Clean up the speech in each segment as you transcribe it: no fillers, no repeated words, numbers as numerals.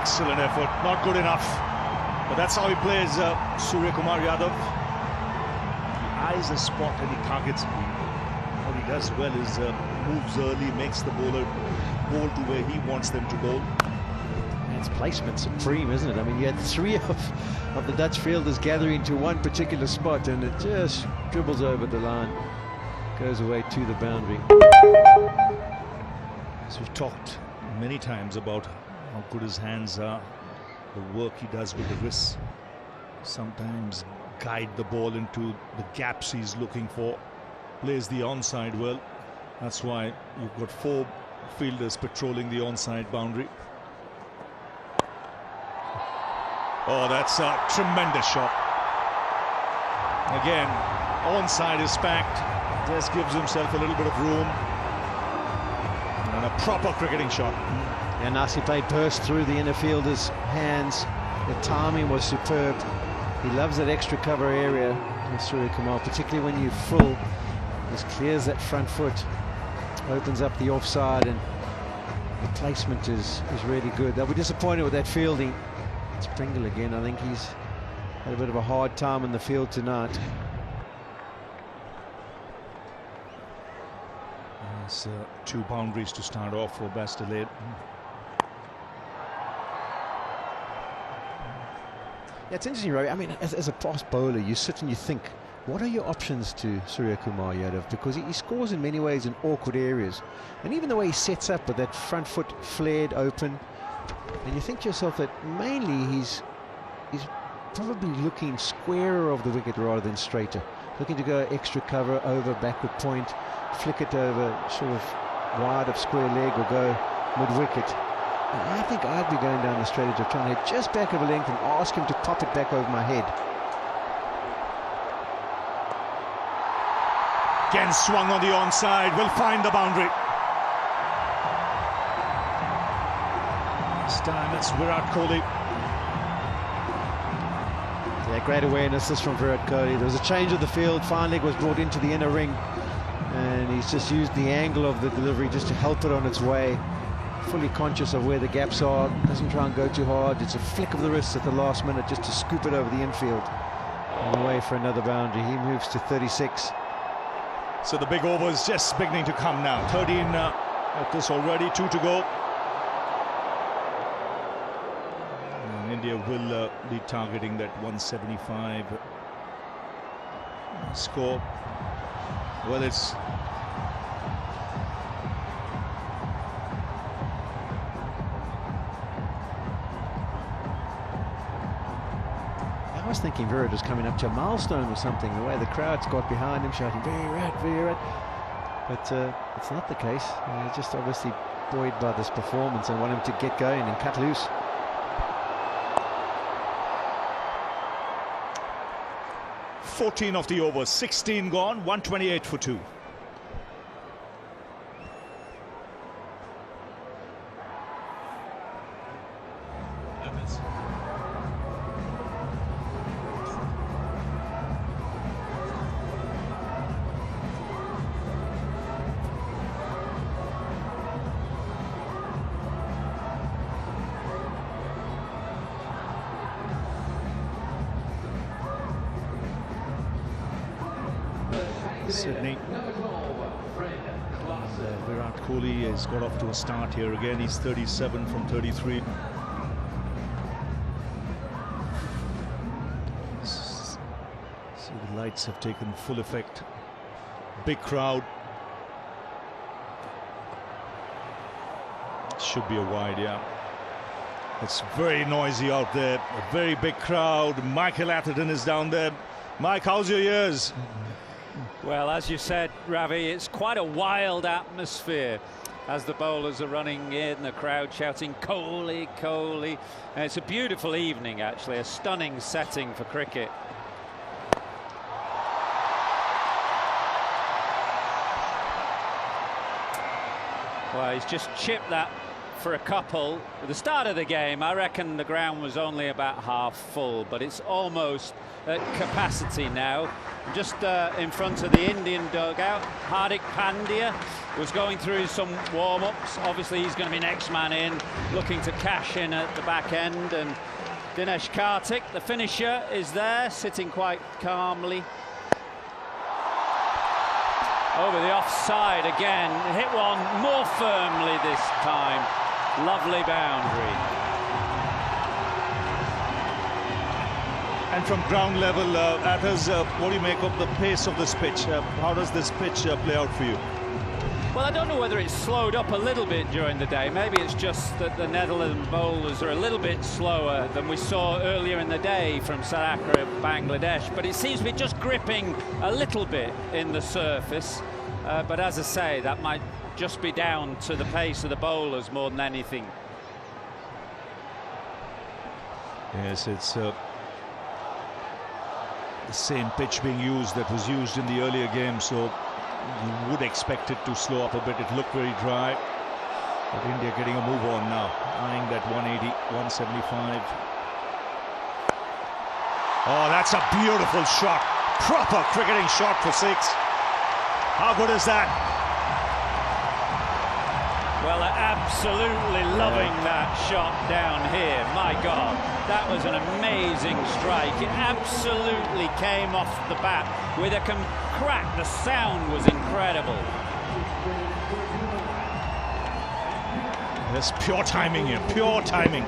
Excellent effort, not good enough. But that's how he plays, Surya Kumar Yadav. He eyes the spot and he targets. What he does well is moves early, makes the bowler bowl to where he wants them to bowl. It's placement supreme, isn't it? I mean, you had three of the Dutch fielders gathering to one particular spot, and it just dribbles over the line, goes away to the boundary. So we've talked many times about how good his hands are, the work he does with the wrists. Sometimes guide the ball into the gaps he's looking for. Plays the onside well. That's why you've got 4 fielders patrolling the onside boundary. Oh, that's a tremendous shot. Again, onside is packed. Just gives himself a little bit of room. And a proper cricketing shot. And nicely played, burst through the inner fielder's hands. The timing was superb. He loves that extra cover area, Surya Kumar, particularly when you're full. Just clears that front foot, opens up the offside, and the placement is really good. They'll be disappointed with that fielding. It's Pringle again. I think he's had a bit of a hard time in the field tonight. There's 2 boundaries to start off for Bastille. Yeah, it's interesting, Ravi. I mean, as a fast bowler, you sit and you think, what are your options to Surya Kumar Yadav? Because he scores in many ways in awkward areas. And even the way he sets up with that front foot flared open, and you think to yourself that mainly he's probably looking squarer of the wicket rather than straighter. Looking to go extra cover over backward point, flick it over sort of wide of square leg or go mid-wicket. I think I'd be going down the strategy of trying to hit just back of a length and ask him to pop it back over my head. Again swung on the onside, will find the boundary. This time it's Virat Kohli. Yeah, great awareness this from Virat Kohli. There was a change of the field, fine leg was brought into the inner ring, and he's just used the angle of the delivery just to help it on its way. Fully conscious of where the gaps are, doesn't try and go too hard. It's a flick of the wrist at the last minute just to scoop it over the infield and away for another boundary. He moves to 36. So the big over is just beginning to come now. 13 at this already, 2 to go. And India will be targeting that 175 score. Well, it's I was thinking Virat was coming up to a milestone or something, the way the crowd's got behind him shouting Virat, Virat. But it's not the case. He's just obviously buoyed by this performance and want him to get going and cut loose. .14 of the over, 16 gone, 128 for 2. Sydney. And, Virat Kohli has got off to a start here again. He's 37 from 33. See, the lights have taken full effect. Big crowd. Should be a wide, yeah. It's very noisy out there. A very big crowd. Michael Atherton is down there. Mike, how's your ears? Well, as you said, Ravi, it's quite a wild atmosphere as the bowlers are running in, the crowd shouting Kohli, Kohli. And it's a beautiful evening, actually, a stunning setting for cricket. Well, he's just chipped that for a couple. At the start of the game, I reckon the ground was only about half full, but it's almost at capacity now. Just in front of the Indian dugout, Hardik Pandya was going through some warm-ups. Obviously, he's going to be next man in, looking to cash in at the back end. And Dinesh Karthik, the finisher, is there, sitting quite calmly. Over the offside again, hit one more firmly this time. Lovely boundary. And from ground level, Athers, what do you make of the pace of this pitch? How does this pitch play out for you? Well, I don't know whether it's slowed up a little bit during the day. Maybe it's just that the Netherlands bowlers are a little bit slower than we saw earlier in the day from South Africa, Bangladesh. But it seems to be just gripping a little bit in the surface. But as I say, that might just be down to the pace of the bowlers more than anything. Yes, it's the same pitch being used that was used in the earlier game, so you would expect it to slow up a bit. It looked very dry, but India getting a move on now, eyeing that 180, 175. Oh, that's a beautiful shot. Proper cricketing shot for 6. How good is that? Well, absolutely loving that shot down here. My God, that was an amazing strike. It absolutely came off the bat with a crack. The sound was incredible. There's pure timing here, pure timing.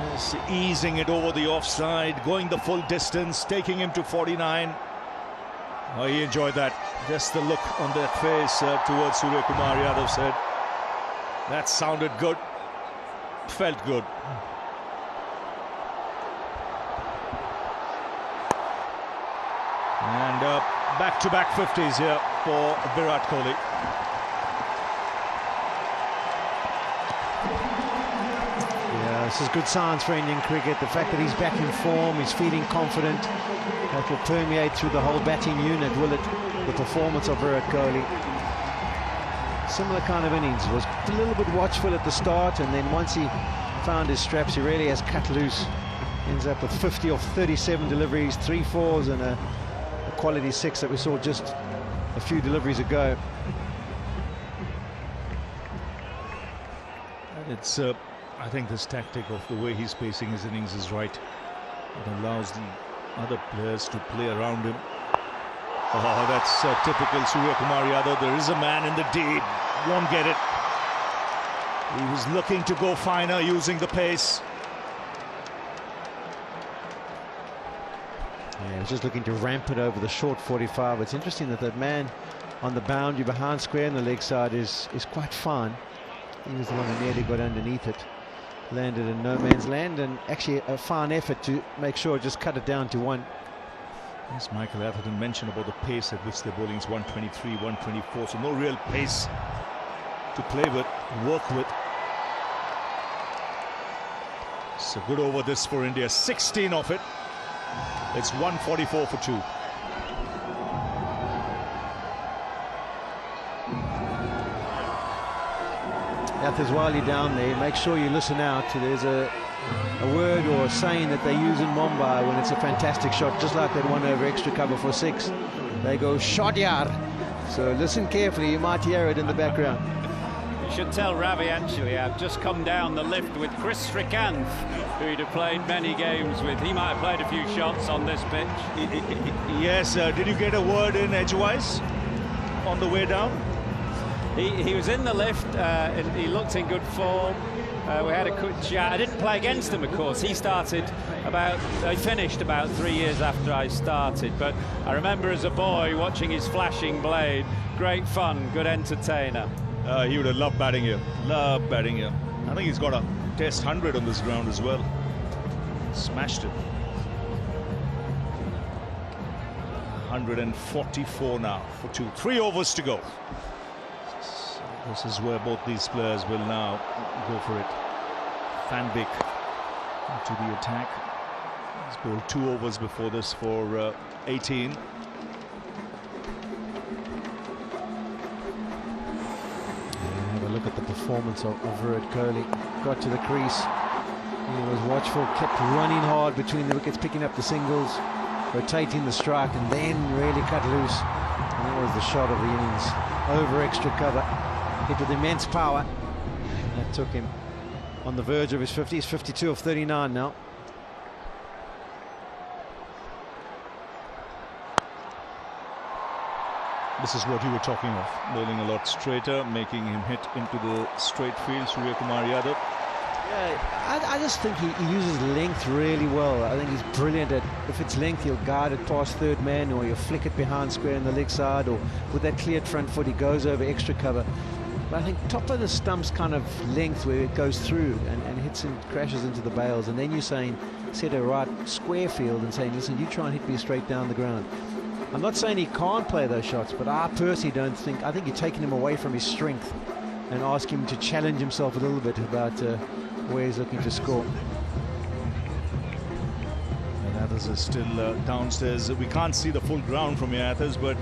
Yes, easing it over the offside, going the full distance, taking him to 49. Oh, he enjoyed that. Just the look on that face towards Surya Kumar Yadav said, that sounded good, felt good. And back-to-back 50s here for Virat Kohli. Yeah, this is good signs for Indian cricket. The fact that he's back in form, he's feeling confident. That will permeate through the whole batting unit, will it? The performance of Virat Kohli. Similar kind of innings. Was a little bit watchful at the start, and then once he found his straps, he really has cut loose. Ends up with 50 off 37 deliveries, 3 fours, and a quality 6 that we saw just a few deliveries ago. It's, I think this tactic of the way he's pacing his innings is right. It allows the other players to play around him. Oh, that's typical Surya Kumar Yadav. There is a man in the deep, won't get it. He was looking to go finer using the pace. Yeah, he's just looking to ramp it over the short 45. It's interesting that that man on the boundary behind square on the leg side is quite fine. He was the one who nearly got underneath it. Landed in no man's land, and actually a fine effort to make sure it just cut it down to 1. Yes, Michael Atherton mentioned about the pace at which they're bowling is 123, 124, so no real pace to play with, work with. So good over this for India, 16 off it. It's 144 for 2. Athers, while you're down there, make sure you listen out. There's a word or a saying that they use in Mumbai when it's a fantastic shot, just like that one over extra cover for 6. They go shot yard. So listen carefully, you might hear it in the background. You should tell Ravi actually, I've just come down the lift with Chris Srikanth, who he'd have played many games with. He might have played a few shots on this pitch. Yes, did you get a word in edgewise on the way down? He was in the lift, and he looked in good form. We had a quick chat. I didn't play against him, of course. He finished about 3 years after I started. But I remember as a boy watching his flashing blade. Great fun, good entertainer. He would have loved batting here. Loved batting here. I think he's got a test 100 on this ground as well. Smashed it. 144 now for 2. 3 overs to go. This is where both these players will now go for it. Van Beek into the attack. He's bowled 2 overs before this for 18. Have a look at the performance of Virat Kohli. Got to the crease, he was watchful, kept running hard between the wickets, picking up the singles, rotating the strike, and then really cut loose. And that was the shot of the innings. Over extra cover, hit with immense power. And that took him on the verge of his 50s, 52 of 39 now. This is what you were talking of, bowling a lot straighter, making him hit into the straight field. Surya Kumar Yadav. Yeah, I just think he uses length really well. I think he's brilliant at, if it's length, he'll guide it past third man, or he'll flick it behind square in the leg side, or with that cleared front foot, he goes over extra cover. But I think top of the stump's kind of length where it goes through and hits and crashes into the bails, and then you're saying, set a right square field and saying, listen, you try and hit me straight down the ground. I'm not saying he can't play those shots, but I personally don't think, I think you're taking him away from his strength and ask him to challenge himself a little bit about where he's looking to score. And Athers is still downstairs. We can't see the full ground from here, Athers, but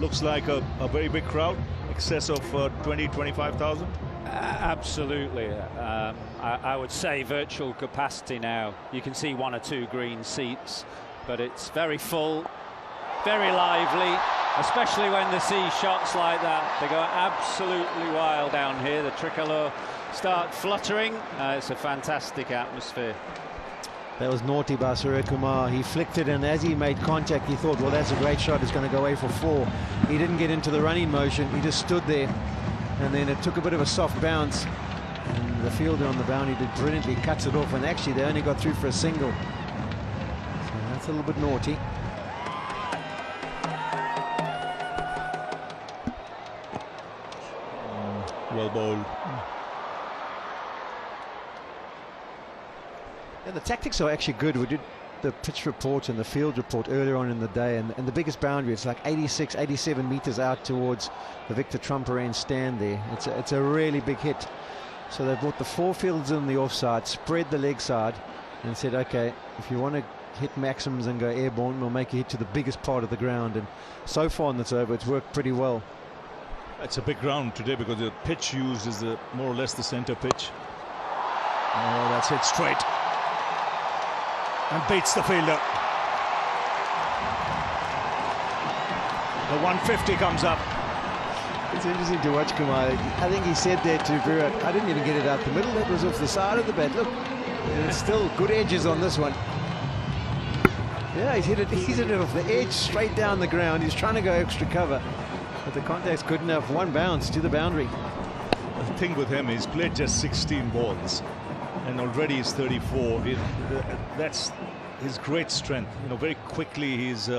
looks like a very big crowd, excess of 20-25,000. Absolutely. I would say virtual capacity now. You can see one or two green seats, but it's very full, very lively, especially when they see shots like that. They go absolutely wild down here. The tricolour start fluttering. It's a fantastic atmosphere. That was naughty by Surya Kumar. He flicked it, and as he made contact, he thought, well, that's a great shot. It's going to go away for 4. He didn't get into the running motion. He just stood there, and then it took a bit of a soft bounce. And the fielder on the boundary did brilliantly, cuts it off, and actually they only got through for a single. So that's a little bit naughty. Well bowled. Yeah, the tactics are actually good. We did the pitch report and the field report earlier on in the day, and the biggest boundary, it's like 86, 87 meters out towards the Victor Trumperane stand there. It's a really big hit. So they brought the 4 fields in the offside, spread the leg side, and said, okay, if you want to hit maximums and go airborne, we'll make you hit to the biggest part of the ground. And so far in this over, it's worked pretty well. It's a big ground today because the pitch used is more or less the center pitch. Oh, that's hit straight and beats the fielder. The 150 comes up. It's interesting to watch Kumar. I think he said there to Virat, I didn't even get it out the middle, that was off the side of the bat. Look, and it's still good edges on this one. Yeah, he's hit it off the edge straight down the ground. He's trying to go extra cover, but the contact's good enough. One bounce to the boundary. The thing with him, he's played just 16 balls and already he's 34. That's his great strength. You know, very quickly he's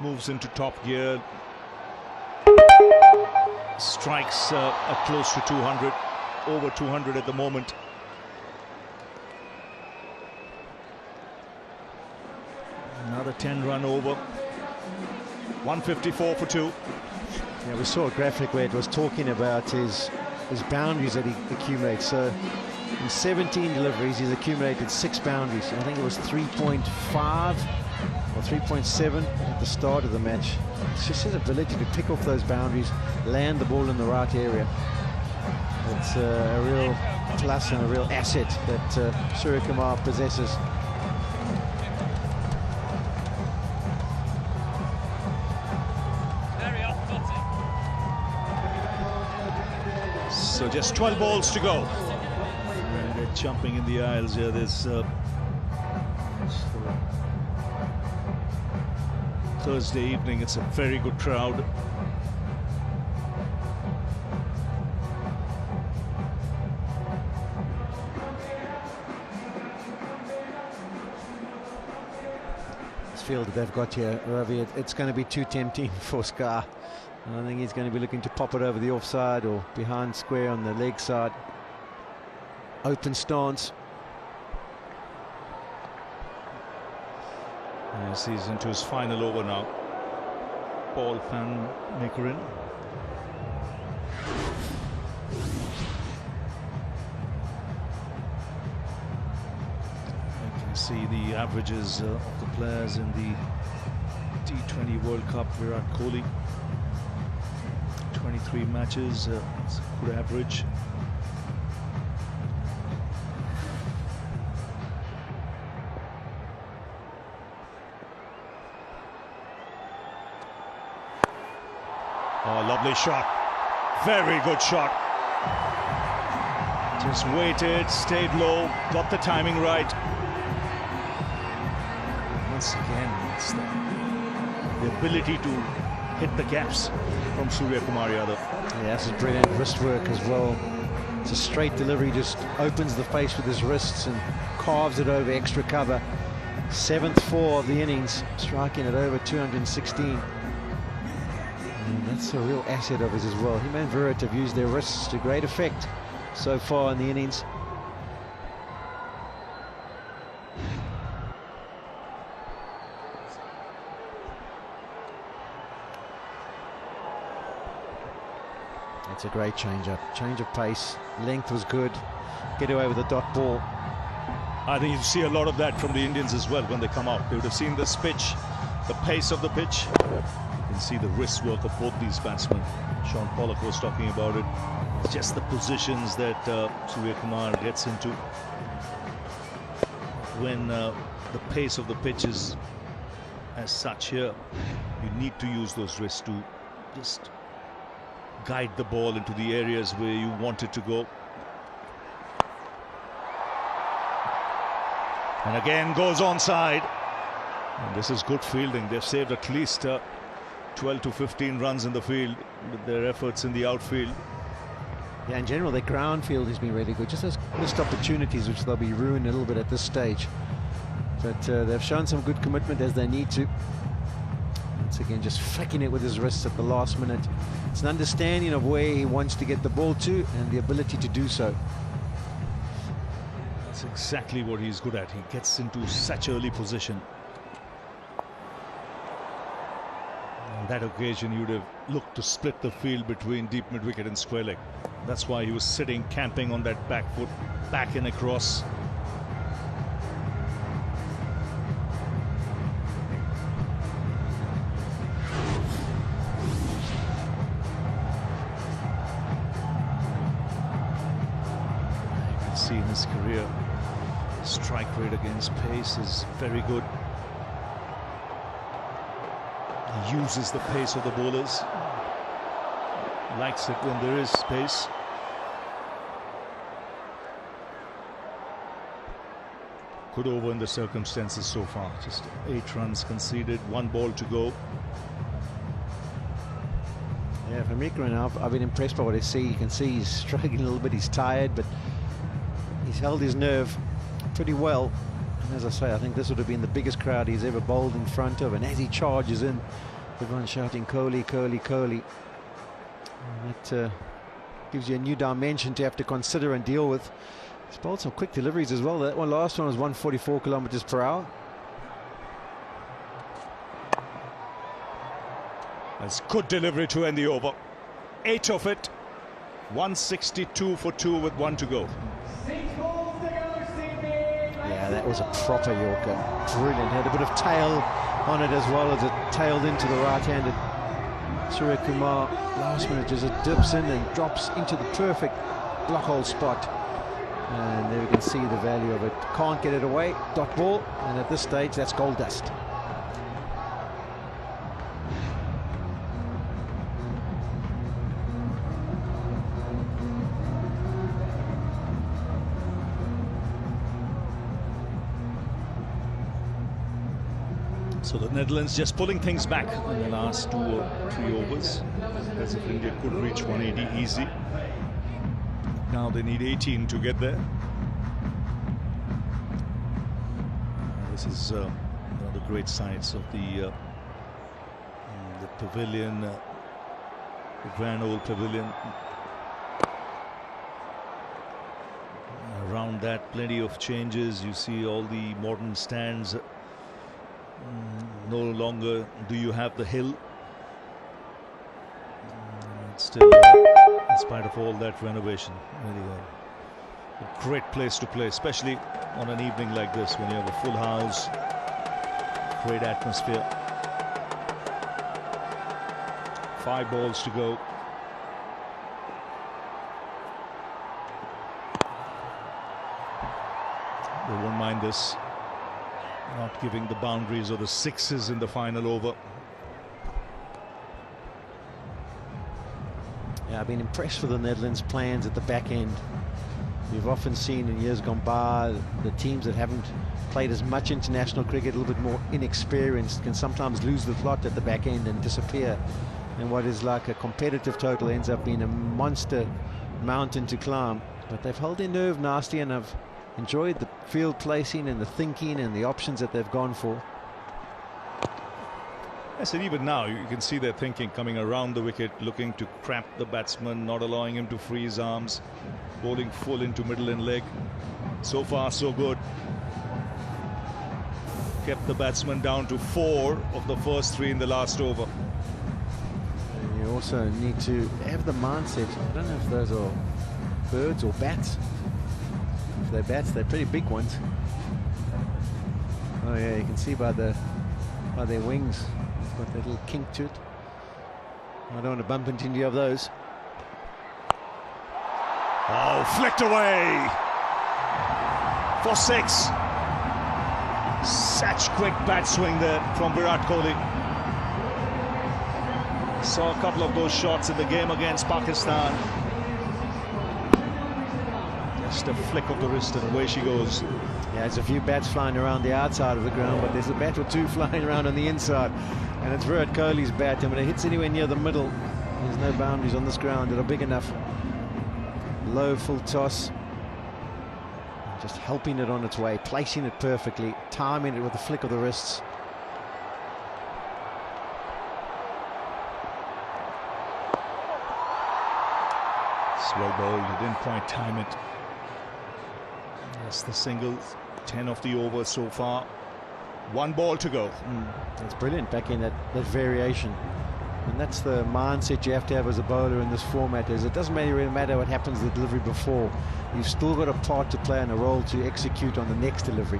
moves into top gear, strikes at close to 200, over 200 at the moment. Another 10-run over. 154 for 2. Yeah, we saw a graphic where it was talking about his boundaries that he accumulates. So in 17 deliveries, he's accumulated 6 boundaries. I think it was 3.5 or 3.7 at the start of the match. It's just his ability to pick off those boundaries, land the ball in the right area. It's a real plus and a real asset that Surya Kumar possesses. So just 12 balls to go. And they're jumping in the aisles here. This Thursday evening, it's a very good crowd. This field that they've got here, Ravi, it's going to be too tempting for Scar. I think he's going to be looking to pop it over the offside or behind square on the leg side. Open stance. Yes, he's into his final over now. Paul Van Meekeren. You can see the averages of the players in the T20 World Cup. Virat Kohli, 23 matches, it's a good average. Oh, lovely shot. Very good shot. Just waited, stayed low, got the timing right. Once again, it's the ability to hit the gaps from Surya Kumar Yadav. Yeah, this is brilliant wrist work as well. It's a straight delivery, just opens the face with his wrists and carves it over extra cover. 7th four of the innings, striking at over 216. And that's a real asset of his as well. Him and Virat have used their wrists to great effect so far in the innings. It's a great change of pace. Length was good. Get away with the dot ball. I think you see a lot of that from the Indians as well when they come out. They would have seen this pitch, the pace of the pitch. You can see the wrist work of both these batsmen. Sean Pollock was talking about it. It's just the positions that Surya Kumar gets into when the pace of the pitch is as such here. You need to use those wrists to just guide the ball into the areas where you want it to go. And again goes onside. And this is good fielding. They've saved at least 12 to 15 runs in the field with their efforts in the outfield. Yeah, in general, their ground field has been really good. Just those missed opportunities, which they'll be ruined a little bit at this stage. But they've shown some good commitment as they need to. Once again, just flicking it with his wrists at the last minute. It's an understanding of where he wants to get the ball to and the ability to do so. That's exactly what he's good at. He gets into such early position. On that occasion, you would have looked to split the field between deep mid-wicket and square leg. That's why he was sitting, camping on that back foot, back and across. You can see in his career, strike rate against pace is very good. He uses the pace of the bowlers. Likes it when there is space. Good over in the circumstances so far. Just 8 runs conceded, 1 ball to go. Yeah, for Mikran, I've been impressed by what I see. You can see he's struggling a little bit. He's tired, but he's held his nerve pretty well. And as I say, I think this would have been the biggest crowd he's ever bowled in front of. And as he charges in, everyone shouting Kohli, Kohli, Kohli. And that gives you a new dimension to have to consider and deal with. He's bowled some quick deliveries as well. That one, last one was 144 kilometers per hour. That's good delivery to end the over. 8 of it. 162 for 2 with 1 to go. Yeah, that was a proper Yorker. Brilliant. Had a bit of tail on it as well as it tailed into the right-handed Surya Kumar. Last minute just it dips in and drops into the perfect block hole spot. And there we can see the value of it. Can't get it away. Dot ball. And at this stage, that's gold dust. So the Netherlands just pulling things back in the last 2 or 3 overs, as if India could reach 180 easy. Now they need 18 to get there. This is one of the great sights of the pavilion, the Grand Old Pavilion. Around that, plenty of changes. You see all the modern stands. No longer do you have the hill. It's still, in spite of all that renovation, really a great place to play, especially on an evening like this when you have a full house, great atmosphere. 5 balls to go. They won't mind this. Not giving the boundaries or the 6s in the final over. Yeah, I've been impressed with the Netherlands' plans at the back end. We've often seen in years gone by the teams that haven't played as much international cricket, a little bit more inexperienced, can sometimes lose the plot at the back end and disappear. And what is like a competitive total ends up being a monster mountain to climb. But they've held their nerve nasty, and I've enjoyed the field placing and the thinking and the options that they've gone for. Yes, and even now you can see their thinking coming around the wicket, looking to cramp the batsman, not allowing him to free his arms, bowling full into middle and leg. So far so good. Kept the batsman down to 4 of the first 3 in the last over. And you also need to have the mindset. I don't know if those are birds or bats. If they're bats, they're pretty big ones. Oh yeah, you can see by their wings, it's got that little kink to it. I don't want to bump into any of those. Oh, flicked away for 6. Such quick bat swing there from Virat Kohli. Saw a couple of those shots in the game against Pakistan. Just a flick of the wrist and away she goes. Yeah, there's a few bats flying around the outside of the ground, but there's a bat or two flying around on the inside. And it's Virat Kohli's bat, and when it hits anywhere near the middle, there's no boundaries on this ground that are big enough. Low full toss. Just helping it on its way, placing it perfectly, timing it with a flick of the wrists. It's well bowled, he didn't quite time it. That's the single, 10 of the over so far. 1 ball to go. That's brilliant, back in that variation. And that's the mindset you have to have as a bowler in this format, is it doesn't really matter what happens to the delivery before. You've still got a part to play and a role to execute on the next delivery.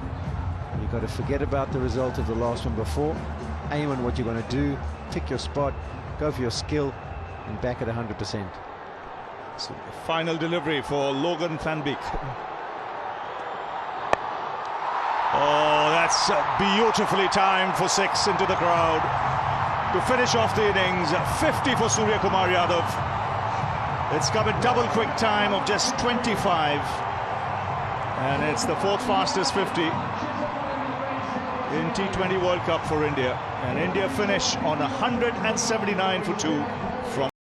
You've got to forget about the result of the last one before, aim on what you're going to do, pick your spot, go for your skill, and back at 100%. So the final delivery for Logan van Beek. Oh, that's beautifully timed for 6 into the crowd. To finish off the innings, 50 for Surya Kumar Yadav. It's come in double quick time of just 25. And it's the 4th fastest 50 in T20 World Cup for India. And India finish on 179 for 2 from